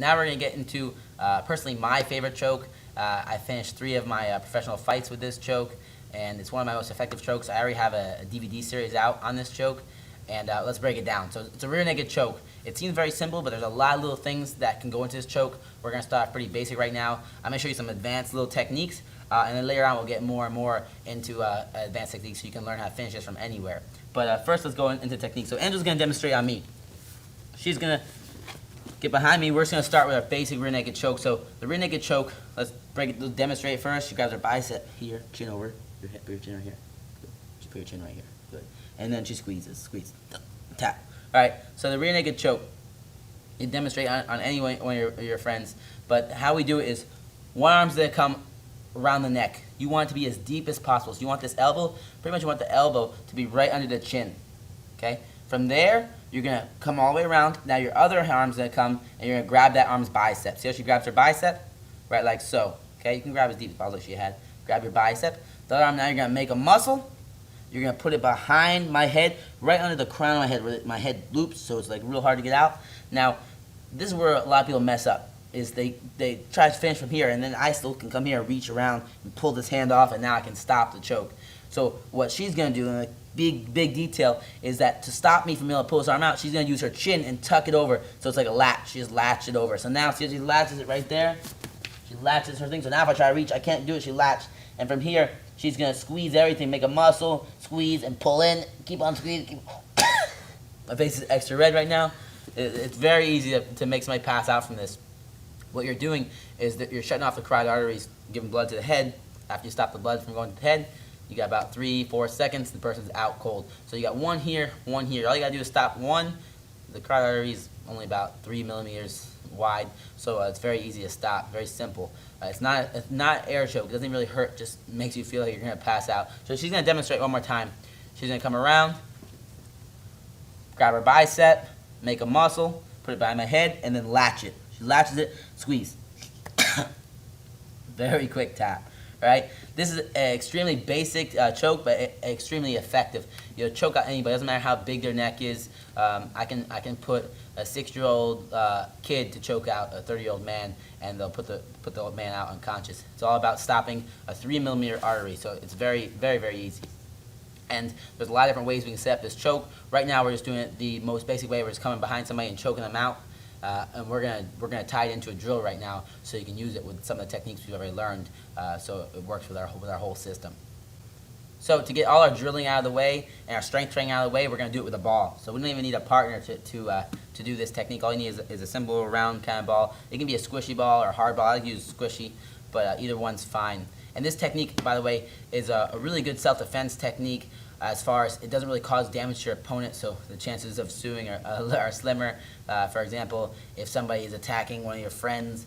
Now we're going to get into, personally, my favorite choke. I finished 3 of my professional fights with this choke, and it's one of my most effective chokes. I already have a DVD series out on this choke, and let's break it down. So it's a rear naked choke. It seems very simple, but there's a lot of little things that can go into this choke. We're going to start pretty basic right now. I'm going to show you some advanced little techniques, and then later on we'll get more and more into advanced techniques so you can learn how to finish this from anywhere. But first, let's go into technique. So Angela's going to demonstrate on me. She's going to get behind me. We're just going to start with our basic rear naked choke. So the rear naked choke, let's demonstrate first. She grabs her bicep here, chin over, your head, put your chin right here. Good. Just put your chin right here. Good. And then she squeezes, squeeze, tap. All right, so the rear naked choke, you demonstrate on any one of your friends, but how we do it is one arm's going to come around the neck. You want it to be as deep as possible. So you want this elbow, pretty much you want the elbow to be right under the chin, okay? From there, you're going to come all the way around. Now your other arm's going to come, and you're going to grab that arm's bicep. See how she grabs her bicep? Right, like so, okay? You can grab as deep as possible as she had. Grab your bicep. The other arm, now you're going to make a muscle. You're going to put it behind my head, right under the crown of my head, where my head loops, so it's like real hard to get out. Now, this is where a lot of people mess up, is they try to finish from here, and then I still can come here and reach around and pull this hand off, and now I can stop the choke. So what she's going to do, and a big detail, is that to stop me from being able to pull this arm out, she's going to use her chin and tuck it over, so it's like a latch. She just latched it over. So now, see, she latches it right there. She latches her thing, so now if I try to reach, I can't do it. She latched. And from here, she's going to squeeze everything, make a muscle, squeeze, and pull in. Keep on squeezing. My face is extra red right now. It's very easy to make somebody pass out from this. What you're doing is that you're shutting off the carotid arteries, giving blood to the head. After you stop the blood from going to the head, you got about 3-4 seconds, the person's out cold. So you got one here, one here. All you got to do is stop one. The carotid artery is only about 3 millimeters wide, so it's very easy to stop, very simple. It's not air choke. It doesn't really hurt, just makes you feel like you're going to pass out. So she's going to demonstrate one more time. She's going to come around, grab her bicep, make a muscle, put it behind my head, and then latch it. She latches it, squeeze. Very quick tap. Right? This is an extremely basic choke, but extremely effective. You'll choke out anybody. Doesn't matter how big their neck is. I can put a 6-year-old kid to choke out a 30-year-old man, and they'll put the old man out unconscious. It's all about stopping a 3-millimeter artery, so it's very easy. And there's a lot of different ways we can set up this choke. Right now, we're just doing it the most basic way. We're just coming behind somebody and choking them out. And we're gonna tie it into a drill right now, so you can use it with some of the techniques we've already learned, so it works with our whole system. So to get all our drilling out of the way and our strength training out of the way, we're gonna do it with a ball. So we don't even need a partner to do this technique. All you need is a simple round kind of ball. It can be a squishy ball or a hard ball. I use squishy, but either one's fine. And this technique, by the way, is a really good self-defense technique. As far as it doesn't really cause damage to your opponent, so the chances of suing are slimmer. For example, if somebody is attacking one of your friends,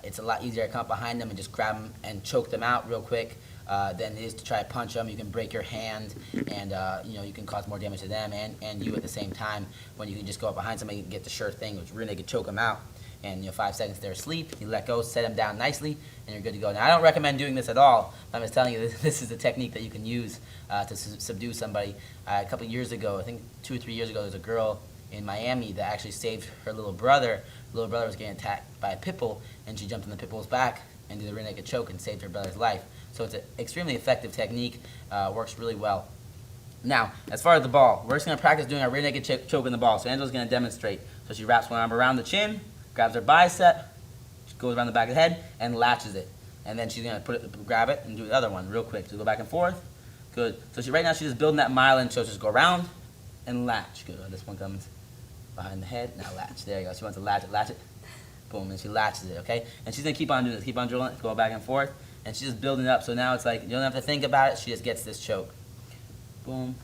it's a lot easier to come up behind them and just grab them and choke them out real quick than it is to try to punch them. You can break your hand, and you can cause more damage to them and you at the same time, when you can just go up behind somebody and get the sure thing, which really could choke them out. And 5 seconds they're asleep, you let go, set them down nicely, and you're good to go. Now, I don't recommend doing this at all. I'm just telling you this is a technique that you can use to subdue somebody. A couple of years ago, I think 2 or 3 years ago, there was a girl in Miami that actually saved her little brother. The little brother was getting attacked by a pit bull, and she jumped on the pit bull's back and did a rear naked choke and saved her brother's life. So it's an extremely effective technique, works really well. Now, as far as the ball, we're just going to practice doing our rear naked choke in the ball. So Angela's going to demonstrate. So she wraps one arm around the chin, grabs her bicep, she goes around the back of the head, and latches it. And then she's going to grab it and do the other one real quick. So go back and forth. Good. So right now she's just building that myelin, so just go around and latch. Good. This one comes behind the head. Now latch. There you go. She wants to latch it. Boom. And she latches it, okay? And she's going to keep on doing this. Keep on drilling it, go back and forth. And she's just building it up. So now it's like you don't have to think about it. She just gets this choke. Boom.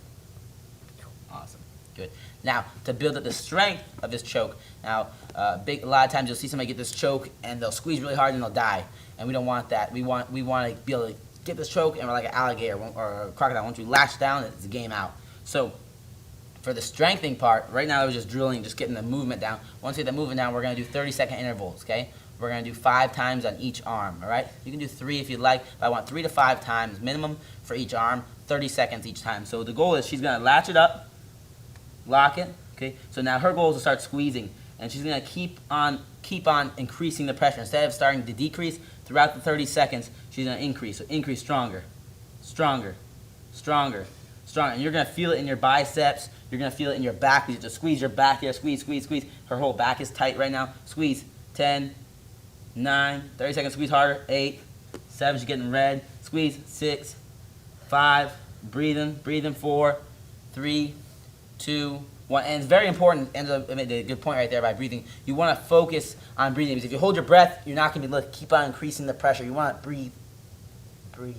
Awesome. Good. Now, to build up the strength of this choke, now, a lot of times you'll see somebody get this choke and they'll squeeze really hard and they'll die. And we don't want that. We want to be able to get this choke and we're like an alligator or a crocodile. Once we latch down, it's a game out. So, for the strengthening part, right now I was just drilling, just getting the movement down. Once we get the movement down, we're going to do 30-second intervals, okay? We're going to do 5 times on each arm, all right? You can do 3 if you'd like, but I want 3 to 5 times minimum for each arm, 30 seconds each time. So the goal is she's going to latch it up, lock it, okay? So now her goal is to start squeezing. and she's gonna keep on increasing the pressure. Instead of starting to decrease throughout the 30 seconds, she's gonna increase. So increase stronger, stronger, stronger, stronger. And you're gonna feel it in your biceps. You're gonna feel it in your back. You just squeeze your back here. Squeeze, squeeze, squeeze. Her whole back is tight right now. Squeeze. 10, 9, 30 seconds. Squeeze harder. 8, 7. She's getting red. Squeeze. 6, 5. Breathing. Breathing. 4, 3, 2, 1. And it's very important. Angela made a good point right there by breathing. You want to focus on breathing, because if you hold your breath, you're not going to be able to keep on increasing the pressure. You want to breathe, breathe,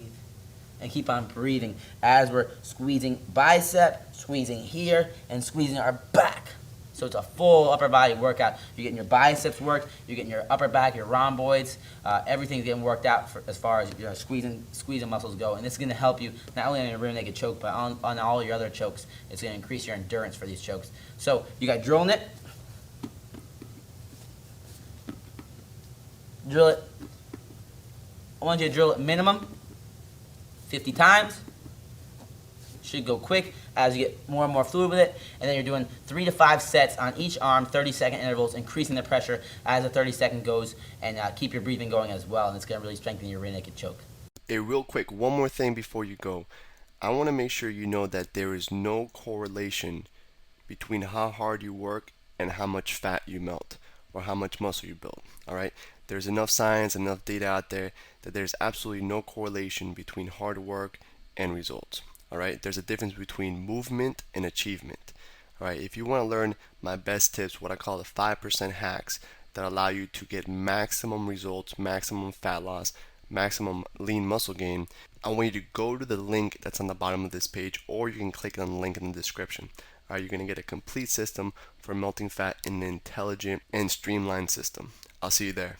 and keep on breathing as we're squeezing bicep, squeezing here, and squeezing our back. So it's a full upper body workout. You're getting your biceps worked, you're getting your upper back, your rhomboids, everything's getting worked out as far as your squeezing muscles go. And this is going to help you not only on your rear naked choke, but on all your other chokes. It's going to increase your endurance for these chokes. So you got drilling it. Drill it. I want you to drill it minimum 50 times. Should go quick as you get more and more fluid with it. And then you're doing 3 to 5 sets on each arm, 30-second intervals, increasing the pressure as the 30-second goes, and keep your breathing going as well. And it's going to really strengthen your rear naked choke. Hey, real quick, one more thing before you go. I want to make sure you know that there is no correlation between how hard you work and how much fat you melt or how much muscle you build. All right? There's enough science, enough data out there that there's absolutely no correlation between hard work and results. All right? There's a difference between movement and achievement. All right? If you want to learn my best tips, what I call the 5% hacks that allow you to get maximum results, maximum fat loss, maximum lean muscle gain, I want you to go to the link that's on the bottom of this page, or you can click on the link in the description. All right, you're going to get a complete system for melting fat in an intelligent and streamlined system. I'll see you there.